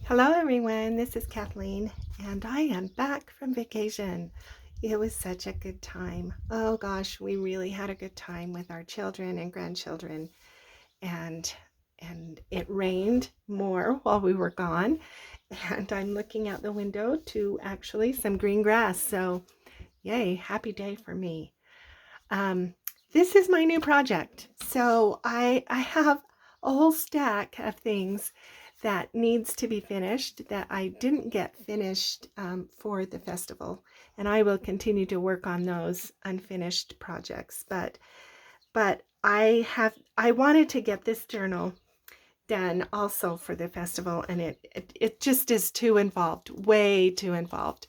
Hello everyone, this is Kathleen and I am back from vacation. It was such a good time. Oh gosh, we really had a good time with our children and grandchildren and it rained more while we were gone and I'm looking out the window to actually some green grass. So yay, happy day for me. Um, this is my new project. So I have a whole stack of things that needs to be finished that I didn't get finished for the festival. And I will continue to work on those unfinished projects. But I wanted to get this journal done also for the festival, and it just is too involved, way too involved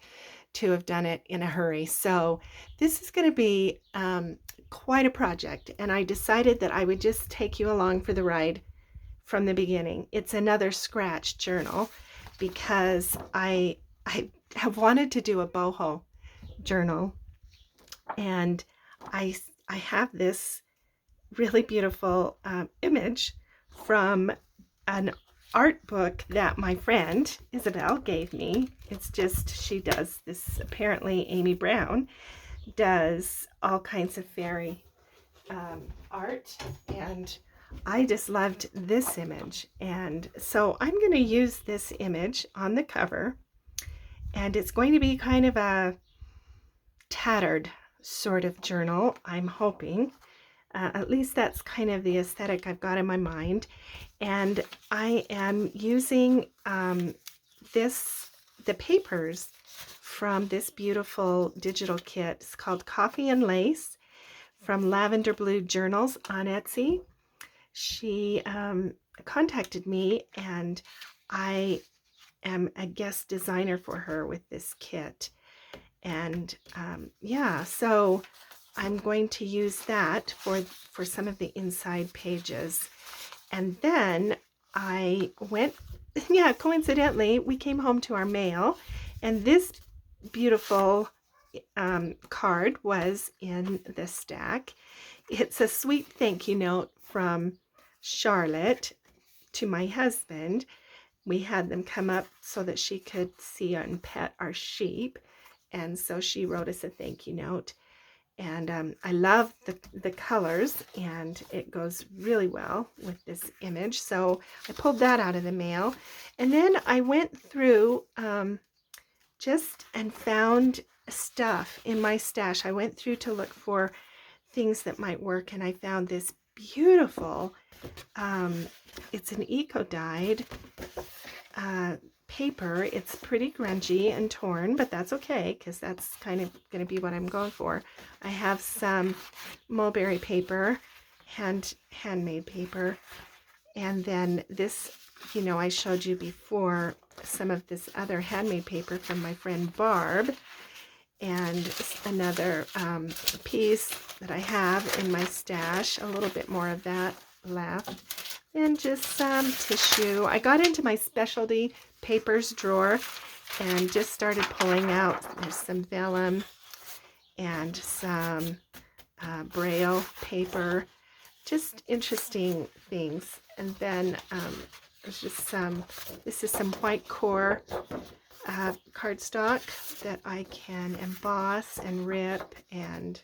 to have done it in a hurry. So this is going to be quite a project, and I decided that I would just take you along for the ride from the beginning. It's another scratch journal because I have wanted to do a boho journal, and I I have this really beautiful image from an art book that my friend Isabel gave me. It's just, she does this, apparently Amy Brown does all kinds of fairy art, and I just loved this image. And so I'm going to use this image on the cover, and it's going to be kind of a tattered sort of journal, I'm hoping. At least that's kind of the aesthetic I've got in my mind. And I am using the papers from this beautiful digital kit. It's called Coffee and Lace from Lavender Blue Journals on Etsy. She contacted me, and I am a guest designer for her with this kit. And yeah, so I'm going to use that for some of the inside pages. And then I went, yeah, coincidentally, we came home to our mail, and this beautiful card was in the stack. It's a sweet thank you note from Charlotte to my husband. We had them come up so that she could see and pet our sheep. And so she wrote us a thank you note. And I love the colors, and it goes really well with this image. So I pulled that out of the mail. And then I went through just and found stuff in my stash. I went through to look for things that might work, and I found this beautiful, it's an eco-dyed paper. It's pretty grungy and torn, but that's okay because that's kind of going to be what I'm going for. I have some mulberry paper, handmade paper, and then this, I showed you before some of this other handmade paper from my friend Barb, and another piece that I have in my stash, a little bit more of that left, and just some tissue. I got into my specialty papers drawer and just started pulling out. There's some vellum and some braille paper, just interesting things. And then there's just this is some white core cardstock that I can emboss and rip and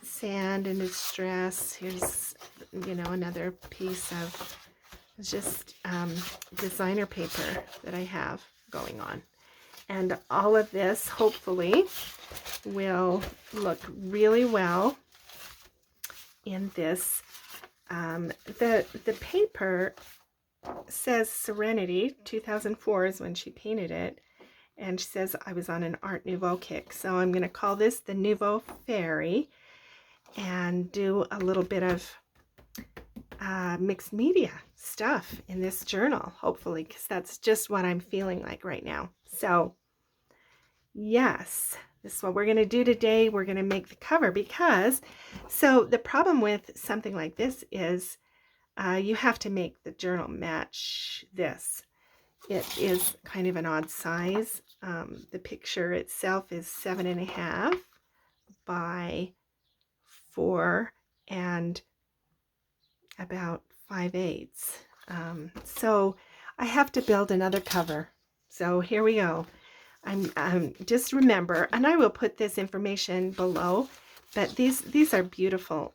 sand and distress. Here's, another piece of just designer paper that I have going on. And all of this hopefully will look really well in this. The paper says Serenity 2004 is when she painted it, and she says I was on an Art Nouveau kick. So I'm going to call this the Nouveau Fairy and do a little bit of mixed media stuff in this journal, hopefully, because that's just what I'm feeling like right now. So yes, this is what we're going to do today. We're going to make the cover because, so the problem with something like this is you have to make the journal match this. It is kind of an odd size. The picture itself is 7.5 by 4 and about 5/8. So I have to build another cover. So here we go. I'm just remember, and I will put this information below, but these are beautiful,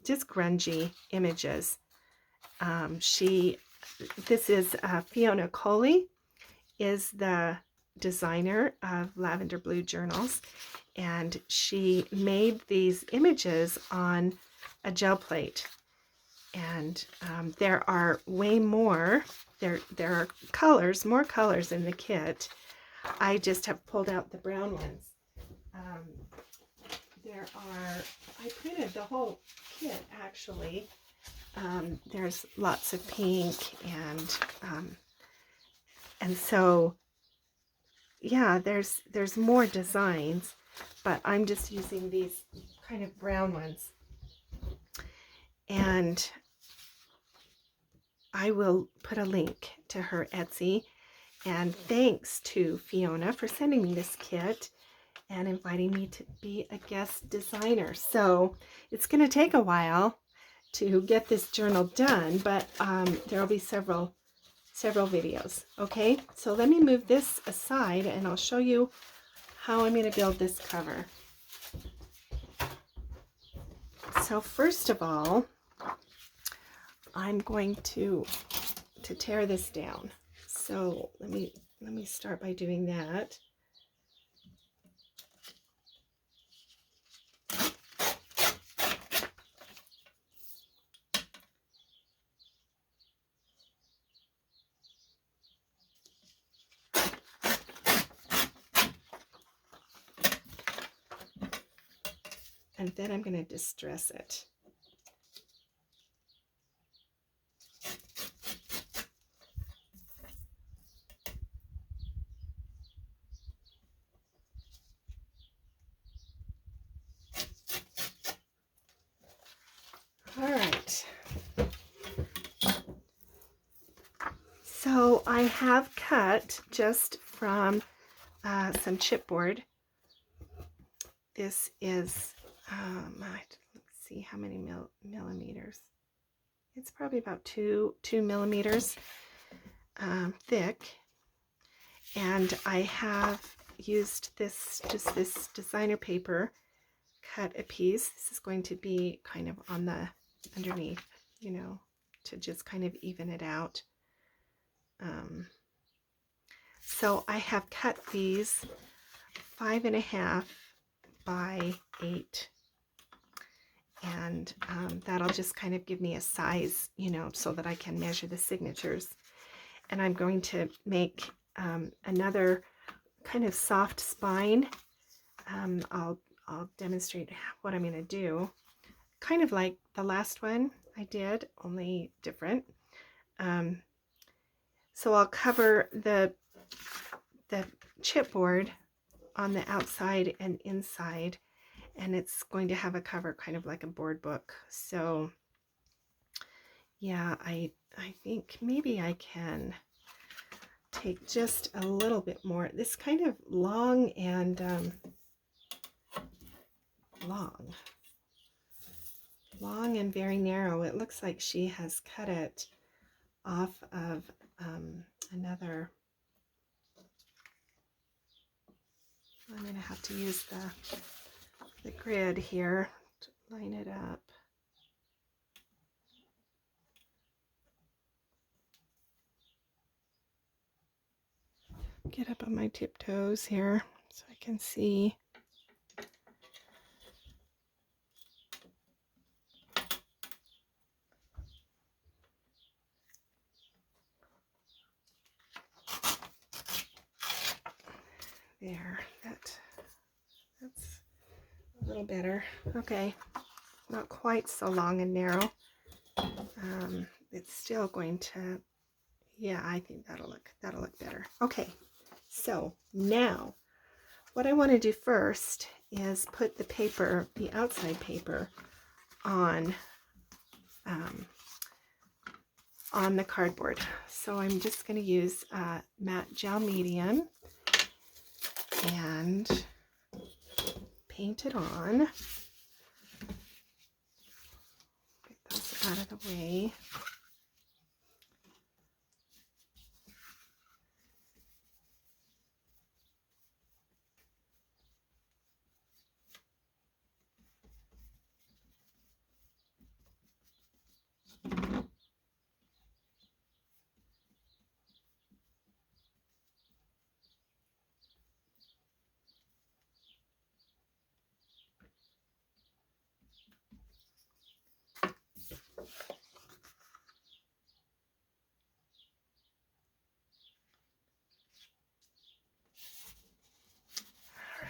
just grungy images. This is Fiona Coley is the designer of Lavender Blue Journals, and she made these images on a gel plate. And there are way more. There are colors, more colors in the kit. I just have pulled out the brown ones. I printed the whole kit actually. There's lots of pink and so yeah, there's more designs, but I'm just using these kind of brown ones. And I will put a link to her Etsy. And thanks to Fiona for sending me this kit and inviting me to be a guest designer. So it's going to take a while to get this journal done, but there will be several videos. Okay, so let me move this aside and I'll show you how I'm going to build this cover. So first of all, I'm going to tear this down. So let me start by doing that. And then I'm going to distress it. All right. So I have cut just from some chipboard. This is, let's see how many millimeters. It's probably about 2 millimeters thick. And I have used this designer paper, cut a piece. This is going to be kind of on the underneath, you know, to just kind of even it out. So I have cut these 5.5 by 8, and that'll just kind of give me a size, you know, so that I can measure the signatures. And I'm going to make another kind of soft spine. I'll demonstrate what I'm going to do, kind of like the last one I did, only different. So I'll cover the chipboard on the outside and inside, and it's going to have a cover kind of like a board book. So yeah, I think maybe I can take just a little bit more. This kind of long and long and very narrow. It looks like she has cut it off of another. I'm going to have to use the grid here to line it up. Get up on my tiptoes here so I can see. There, that's a little better. Okay, not quite so long and narrow. It's still going to, yeah, I think that'll look better. Okay, so now what I want to do first is put the paper, the outside paper, on the cardboard. So I'm just going to use matte gel medium and paint it on. Get those out of the way.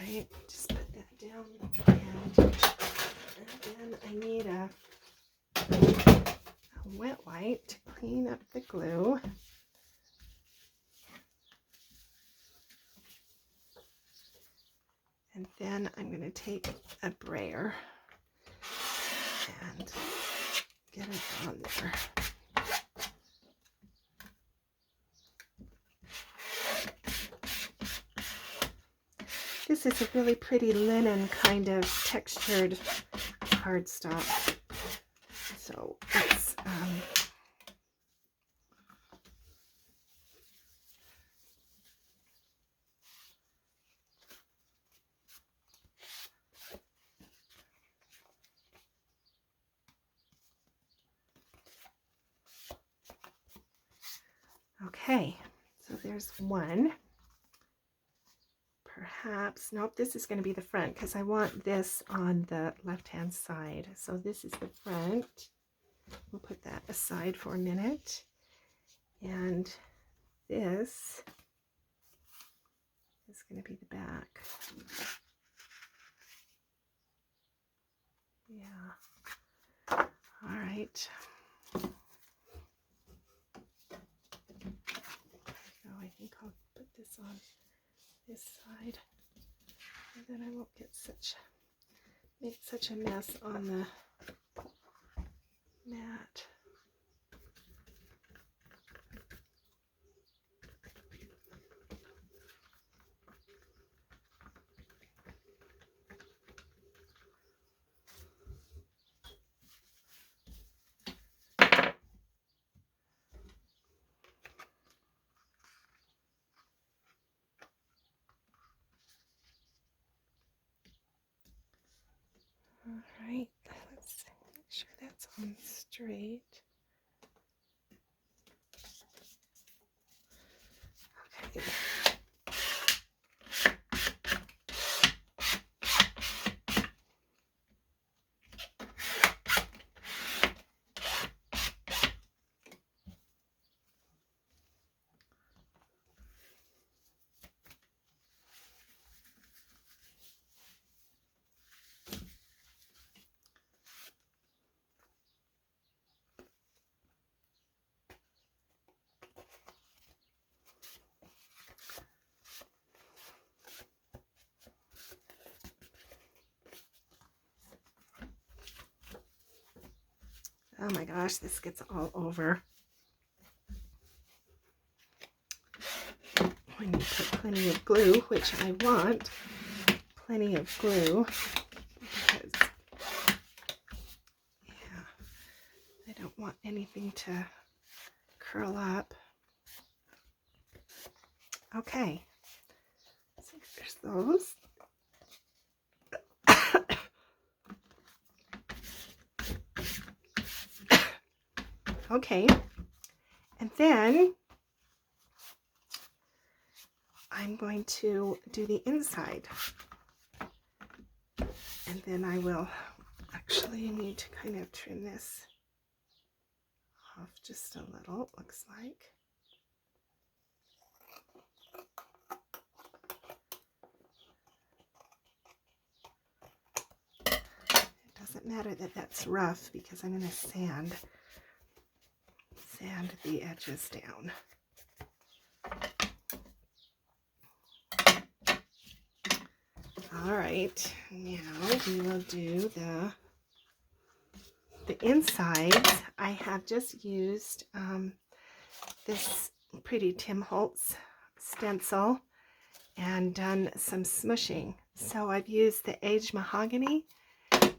right, just put that down, and then I need a wet wipe to clean up the glue. And then I'm going to take a brayer and get it on there. This is a really pretty linen kind of textured cardstock. So it's okay, so there's one. Perhaps, nope, this is going to be the front because I want this on the left-hand side. So this is the front. We'll put that aside for a minute. And this is going to be the back. Yeah. All right. So I think I'll put this on this side, and then I won't make such a mess on the mat. All right, let's make sure that's on straight. Okay. Oh my gosh, this gets all over. When you put plenty of glue, which I want plenty of glue, because yeah, I don't want anything to curl up. Okay, so there's those. Okay, and then I'm going to do the inside, and then I will actually need to kind of trim this off just a little, it looks like. It doesn't matter that that's rough because I'm going to sand the edges down. All right, now we will do the insides. I have just used this pretty Tim Holtz stencil and done some smushing. So I've used the aged mahogany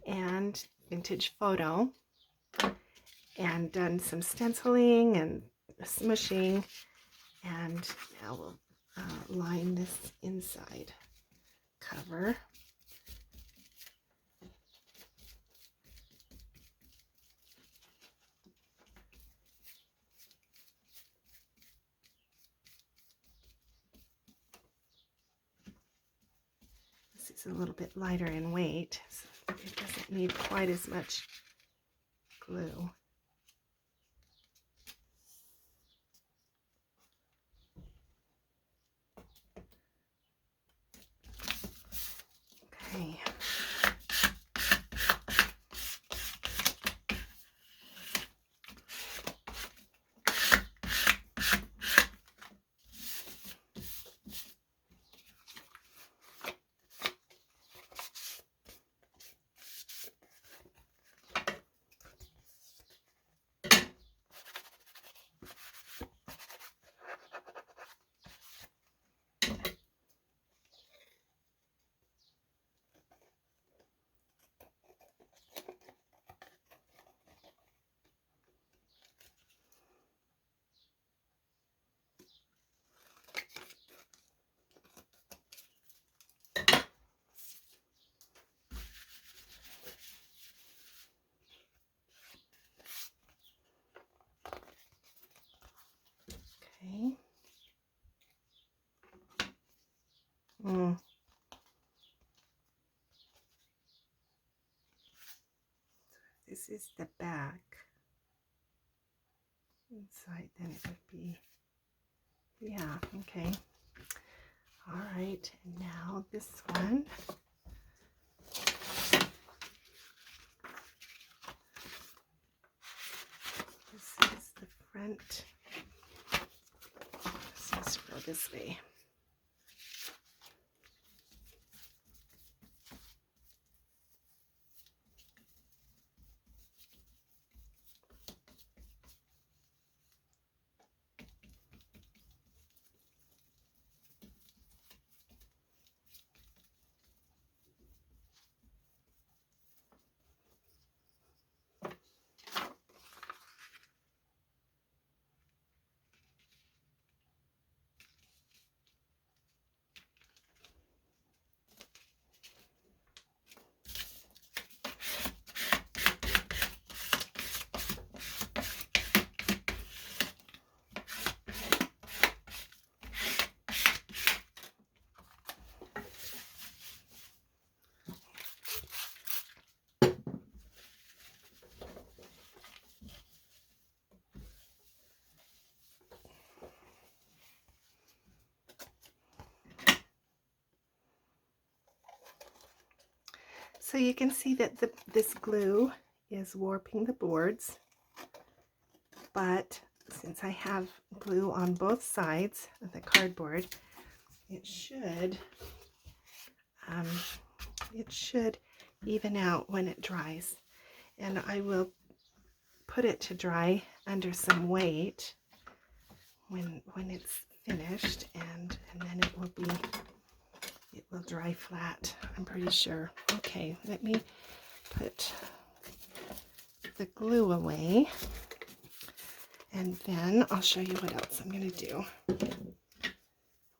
and vintage photo and done some stenciling and smushing, and now we'll line this inside cover. This is a little bit lighter in weight, so it doesn't need quite as much glue. Okay. Mm. This is the back. Inside, then it would be, yeah, okay. All right, and now this one. This is the front. Let's just go this way. So you can see that this glue is warping the boards, but since I have glue on both sides of the cardboard, it should even out when it dries. And I will put it to dry under some weight when it's finished, and then it will dry flat, I'm pretty sure. Okay, let me put the glue away, and then I'll show you what else I'm going to do.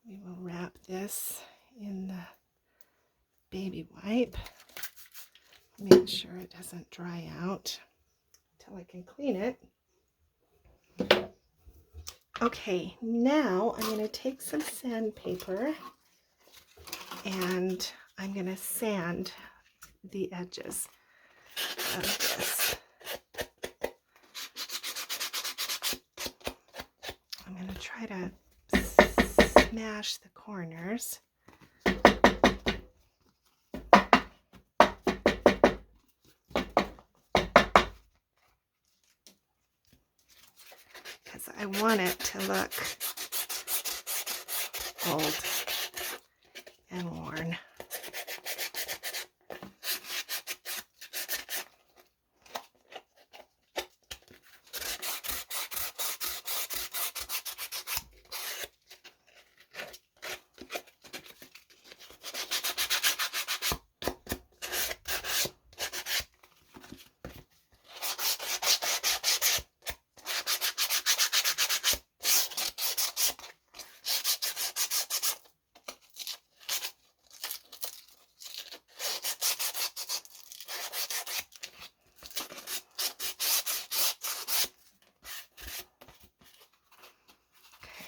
We will wrap this in the baby wipe. Make sure it doesn't dry out until I can clean it. Okay, now I'm going to take some sandpaper and I'm going to sand the edges of this. I'm going to try to smash the corners. Because I want it to look old and worn.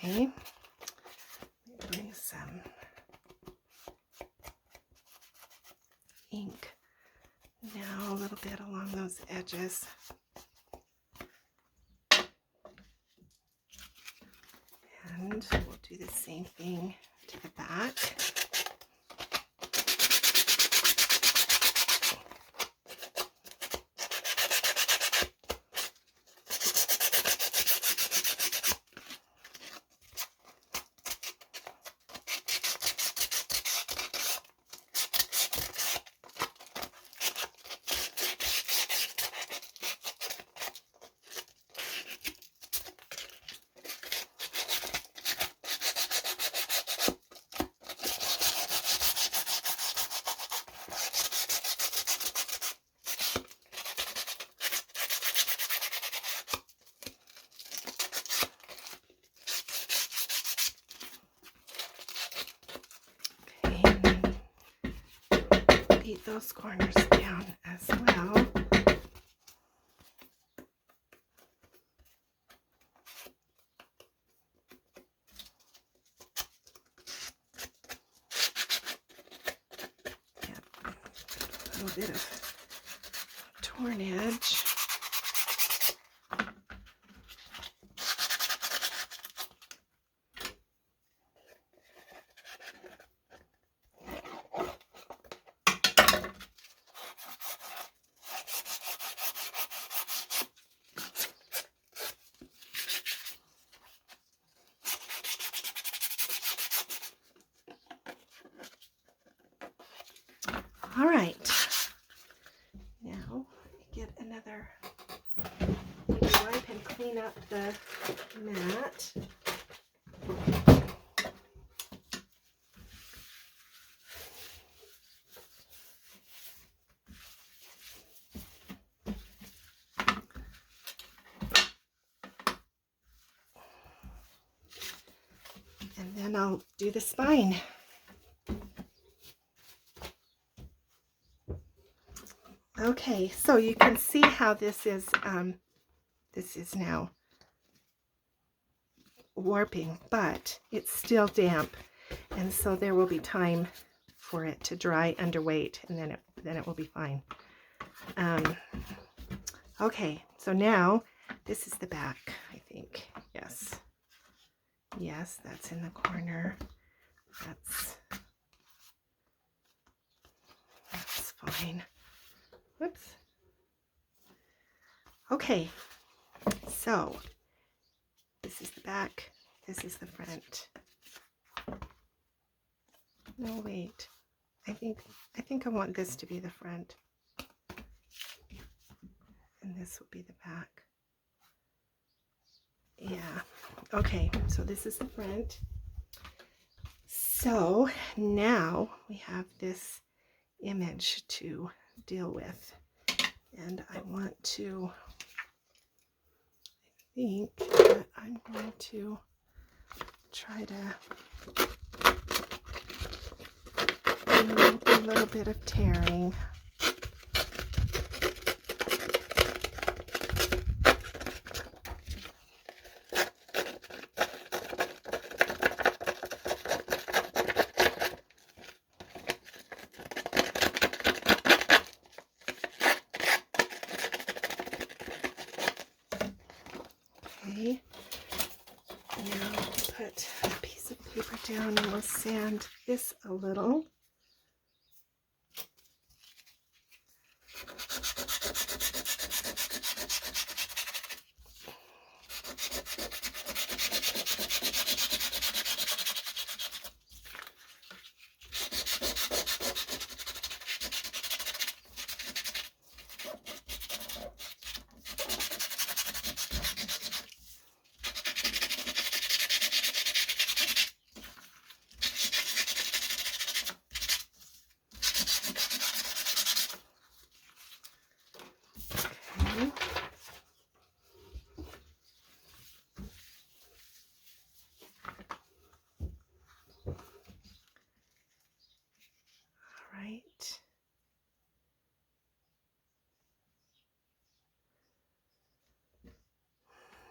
Okay, let me bring some ink now a little bit along those edges. And we'll do the same thing to the back. Beat those corners down as well. little bit of torn edge. All right, now get another, wipe and clean up the mat. And then I'll do the spine. Okay, so you can see how this is now warping, but it's still damp, and so there will be time for it to dry under weight, and then it will be fine. Okay, so now this is the back, I think. Yes, that's in the corner. That's fine. Whoops. Okay, so this is the back, this is the front. No, wait. I think I want this to be the front. And this will be the back. Yeah. Okay, so this is the front. So now we have this image to deal with. And I want to, I think that I'm going to try to do a little bit of tearing. Okay, now put a piece of paper down and we'll sand this a little. Right.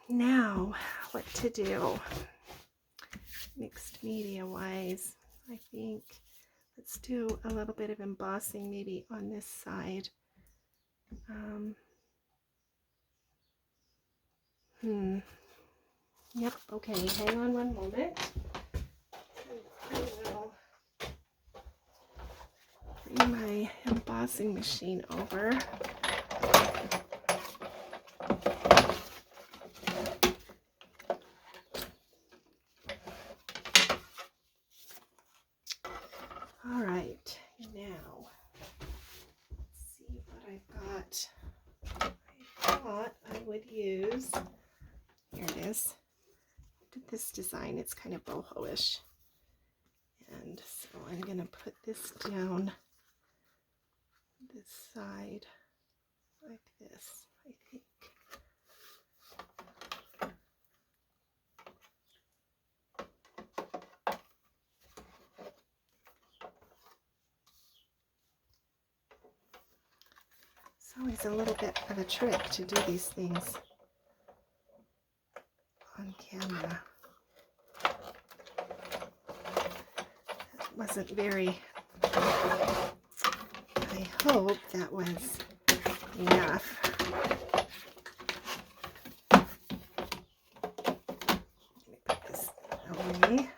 Now, what to do? Mixed media wise, I think let's do a little bit of embossing maybe on this side. Yep, okay, hang on one moment. I will bring my embossing machine over. All right, now let's see what I've got. I thought I would use, here it is. This design, it's kind of boho-ish, and so I'm going to put this down this side like this, I think. It's always a little bit of a trick to do these things on camera. It wasn't very I hope that was enough. Let me put this away.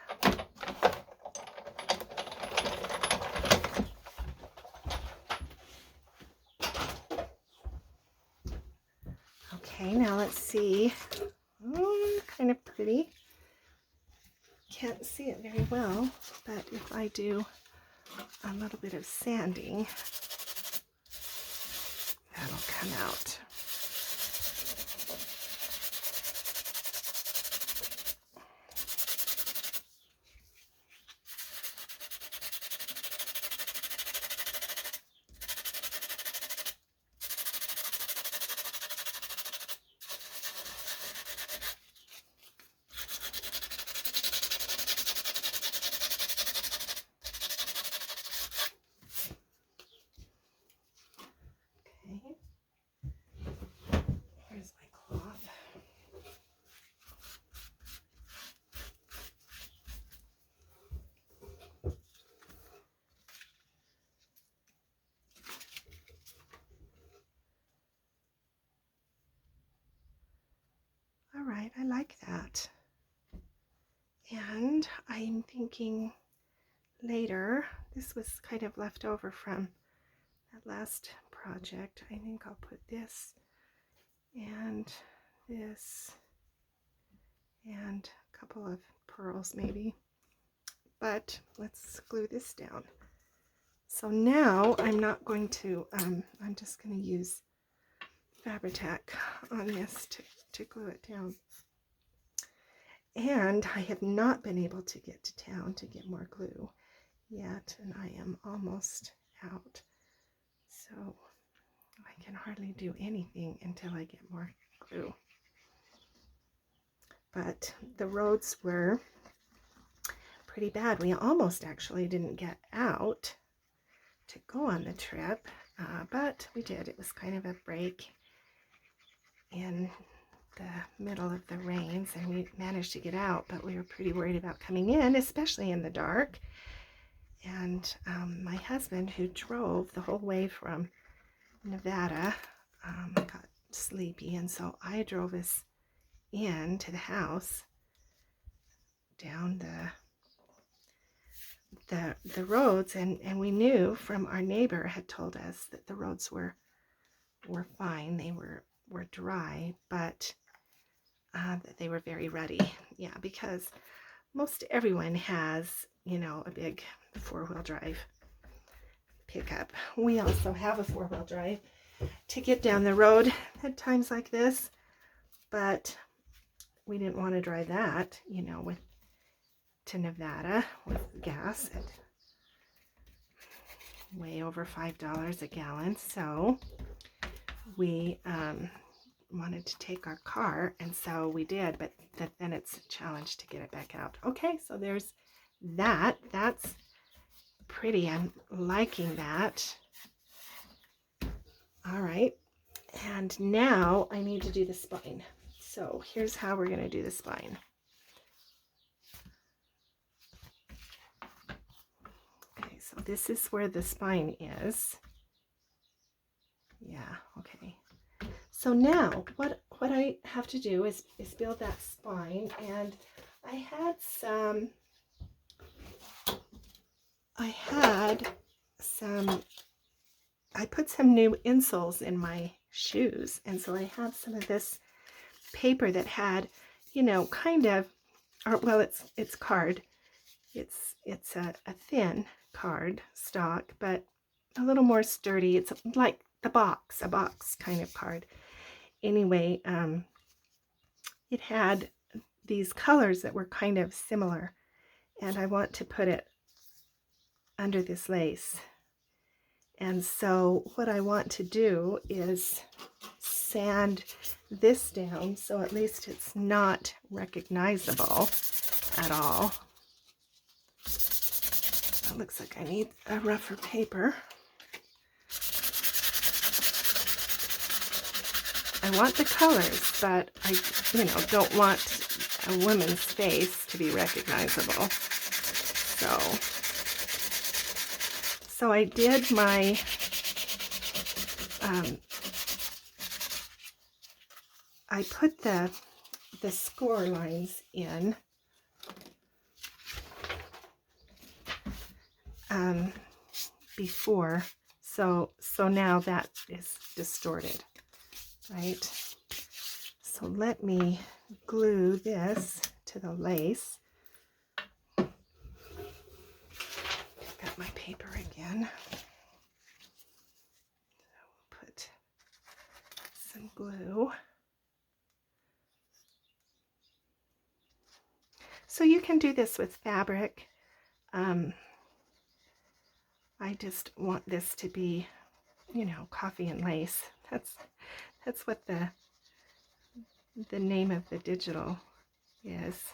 Okay, now let's see. Kind of pretty. Can't see it very well, but if I do a little bit of sanding, that'll come out. Where's my cloth? All right, I like that. And I'm thinking later, this was kind of left over from that last project. I think I'll put this and this and a couple of pearls maybe. But let's glue this down. So now I'm not going to, I'm just going to use Fabri-Tac on this to glue it down. And I have not been able to get to town to get more glue yet, and I am almost out. So I can hardly do anything until I get more glue. But the roads were pretty bad. We almost actually didn't get out to go on the trip, but we did. It was kind of a break in the middle of the rains, and we managed to get out, but we were pretty worried about coming in, especially in the dark. And my husband, who drove the whole way from Nevada, got sleepy, and so I drove us in to the house down the roads, and we knew from our neighbor had told us that the roads were fine. They were dry, but that they were very ruddy. Yeah, because most everyone has, you know, a big four-wheel drive pickup. We also have a four-wheel drive to get down the road at times like this, but we didn't want to drive that, you know, to Nevada with gas at way over $5 a gallon. So we wanted to take our car, and so we did, but then it's a challenge to get it back out. Okay, so there's that. That's pretty. I'm liking that. All right, and now I need to do the spine. So here's how we're going to do the spine. Okay, so this is where the spine is. Yeah, okay. So now what I have to do is build that spine, and I put some new insoles in my shoes, and so I have some of this paper that had, you know, kind of, or well, it's card. It's a thin card stock, but a little more sturdy. It's like a box kind of card. Anyway, it had these colors that were kind of similar, and I want to put it under this lace. And so what I want to do is sand this down so at least it's not recognizable at all. It looks like I need a rougher paper. I want the colors, but I, you know, don't want a woman's face to be recognizable. So I did my I put the score lines in before, so now that is distorted, right? So let me glue this to the lace. Pick up my paper again. So we'll put some glue. So you can do this with fabric. I just want this to be, you know, coffee and lace. That's what the name of the digital is.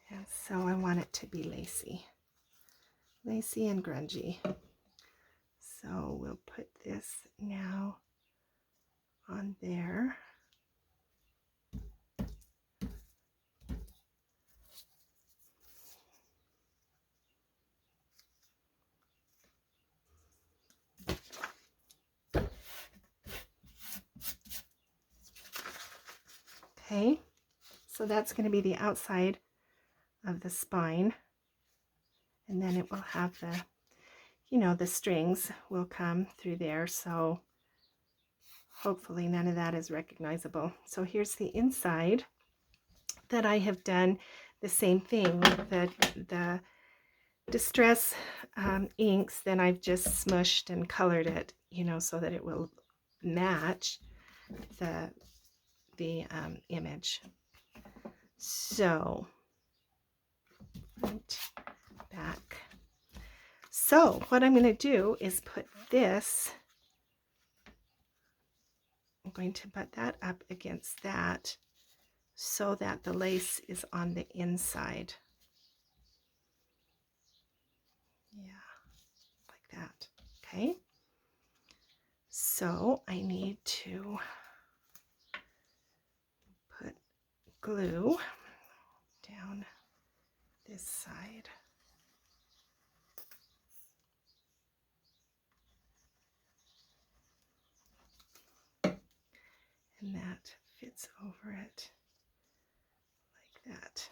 And so I want it to be lacy and grungy. So we'll put this now on there. Okay, so that's going to be the outside of the spine, and then it will have the, you know, the strings will come through there, so hopefully none of that is recognizable. So here's the inside that I have done the same thing with the Distress inks. Then I've just smushed and colored it, you know, so that it will match the image. So front, back. So what I'm going to do is put this, I'm going to butt that up against that so that the lace is on the inside. Yeah, like that. Okay. So I need to put glue down this side. And that fits over it like that.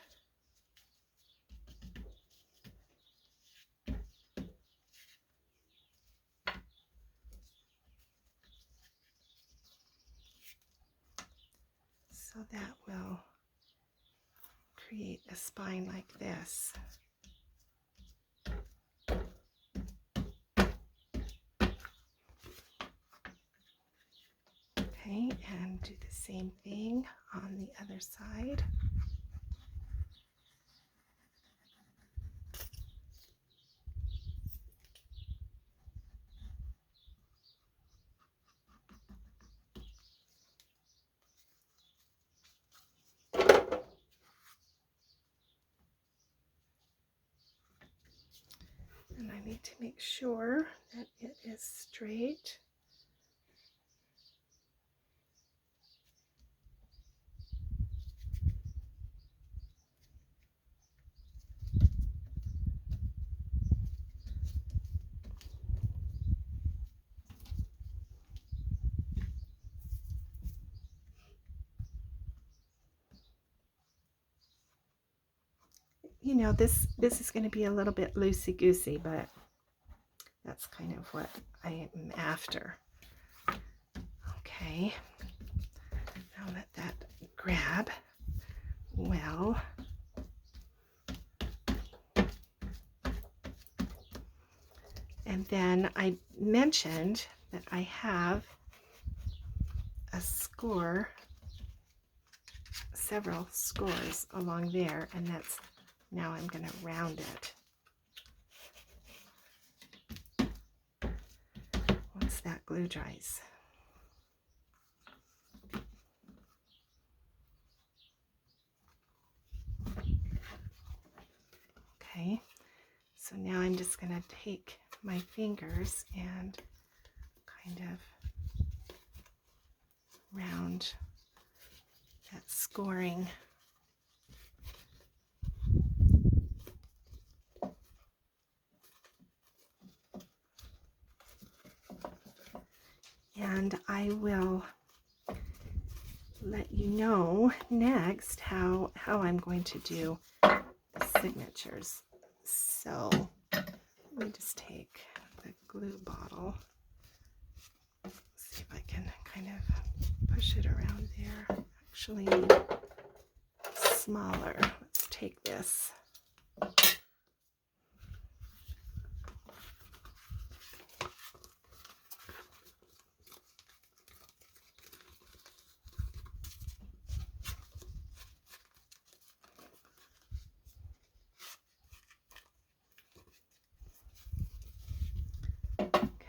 So that will create a spine like this. Okay, and do the same thing on the other side. And I need to make sure that it is straight. You know, this is going to be a little bit loosey-goosey, but that's kind of what I am after. Okay, now let that grab well. And then I mentioned that I have a score, several scores along there, and that's, now I'm going to round it once that glue dries. Okay, so now I'm just going to take my fingers and kind of round that scoring. and I will let you know next how I'm going to do the signatures. So let me just take the glue bottle. See if I can kind of push it around there. Actually need smaller. Let's take this.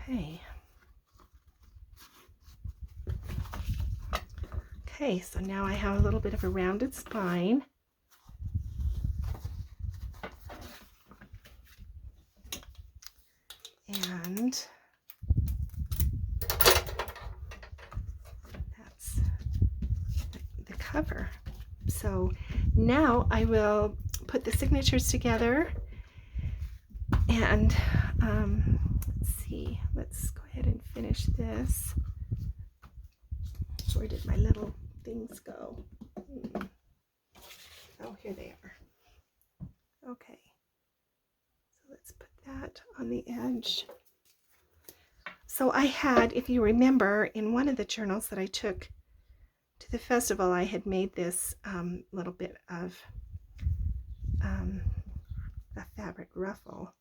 Okay. Okay, so now I have a little bit of a rounded spine. And that's the cover. So now I will put the signatures together and let's see, let's go ahead and finish this. Where did my little things go? Oh, here they are. Okay, so let's put that on the edge. So I had, if you remember, in one of the journals that I took to the festival, I had made this little bit of a fabric ruffle,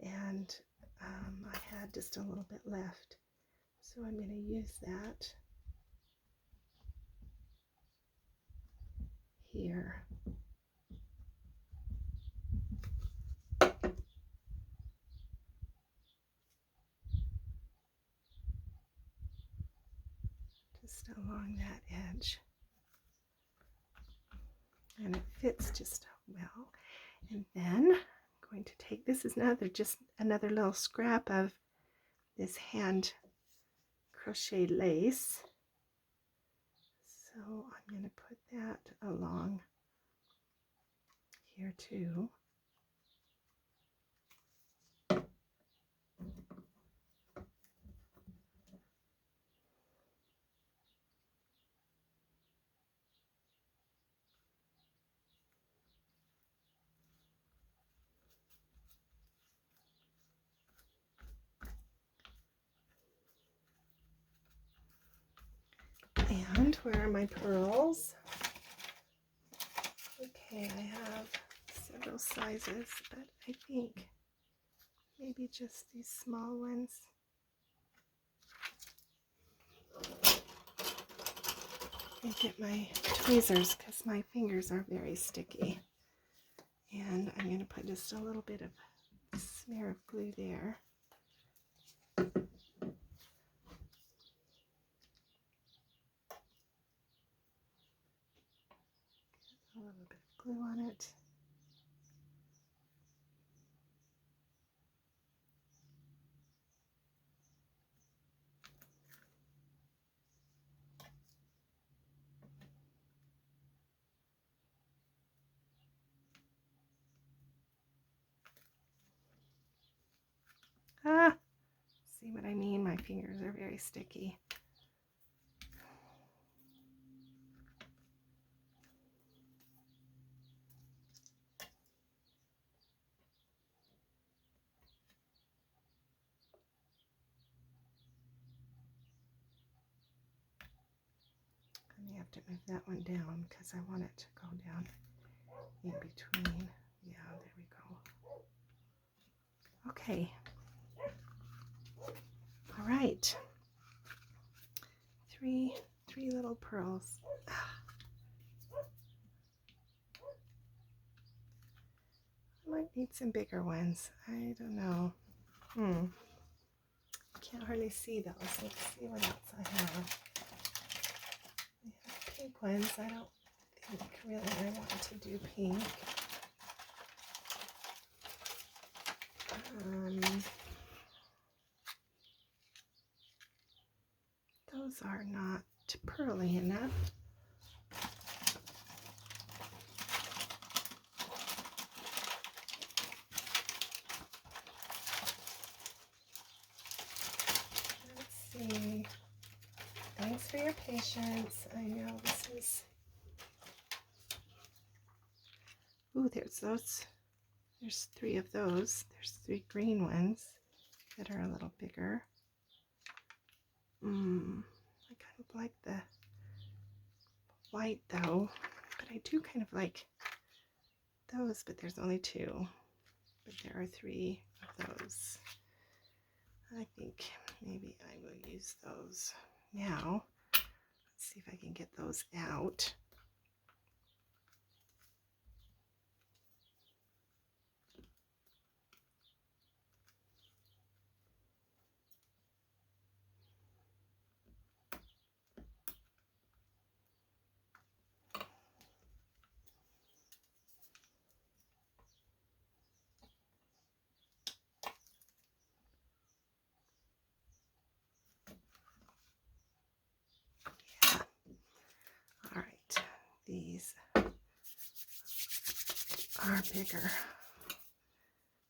and I had just a little bit left. So I'm going to use that here. Just along that edge. And it fits just well. And then I'm going to take, this is just another little scrap of this hand crochet lace. So I'm going to put that along here too. And where are my pearls? Okay, I have several sizes, but I think maybe just these small ones. I get my tweezers because my fingers are very sticky. And I'm going to put just a little bit of smear of glue there. A little bit of glue on it. Ah, see what I mean? My fingers are very sticky. I may have to move that one down because I want it to go down in between. Yeah, there we go. Okay. All right. Three little pearls. I might need some bigger ones. I don't know. Can't hardly see those. Let's see what else I have. I have pink ones. I don't think really I want to do pink. Those are not pearly enough. Let's see. patience. I know this is... Ooh, there's those. There's 3 of those. There's 3 green ones that are a little bigger. I kind of like the white though, but I do kind of like those, but there's only 2. But there are 3 of those. I think maybe I will use those now. Let's see if I can get those out. Yeah. All right. These are bigger,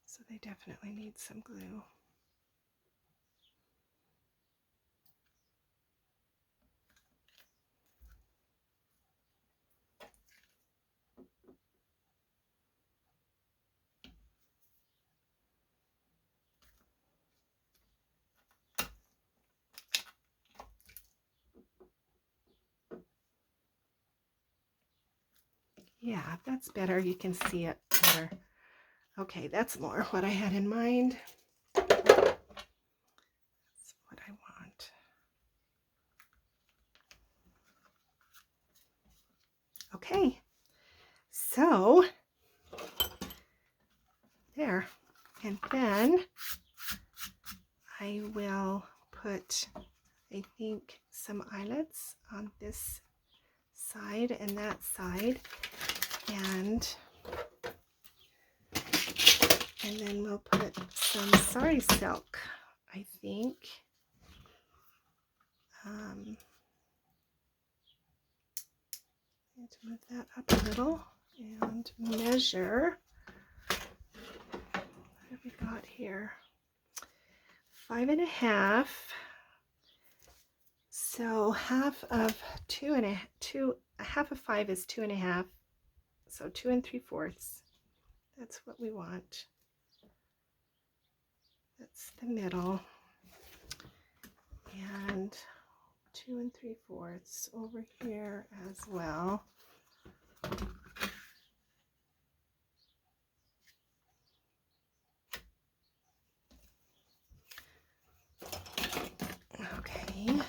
so they definitely need some glue. Yeah, that's better. You can see it better. Okay, that's more what I had in mind. That's what I want. Okay, so there. And then I will put, I think, some eyelets on this side and that side. And then we'll put some sari silk, I think. Need to move that up a little and measure. What have we got here? 5.5. So half of 5 is 2.5. So 2 3/4. That's what we want. That's the middle. And 2 3/4 over here as well. Okay.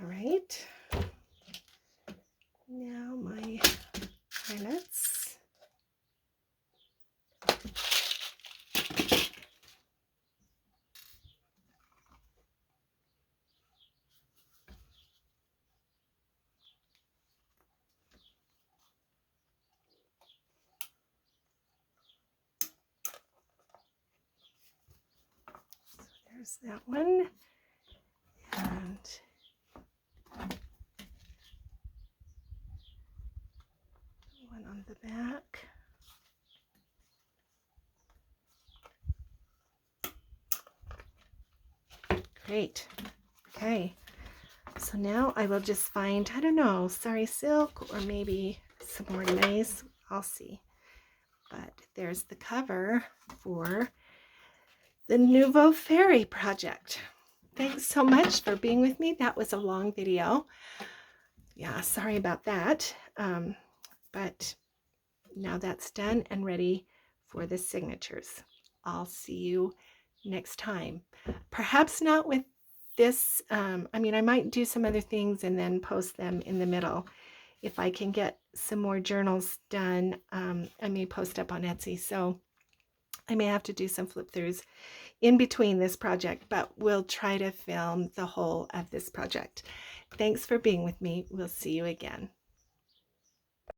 All right. Now my eyelets. So there's that one. And one on the back. Great. Okay. So now I will just find, I don't know, sari silk or maybe some more lace. I'll see. But there's the cover for the Nouveau Fairy project. Thanks so much for being with me. That was a long video. Yeah, sorry about that. But now that's done and ready for the signatures. I'll see you next time. Perhaps not with this. I mean, I might do some other things and then post them in the middle. If I can get some more journals done, I may post up on Etsy. So I may have to do some flip throughs in between this project, but we'll try to film the whole of this project. Thanks for being with me. We'll see you again.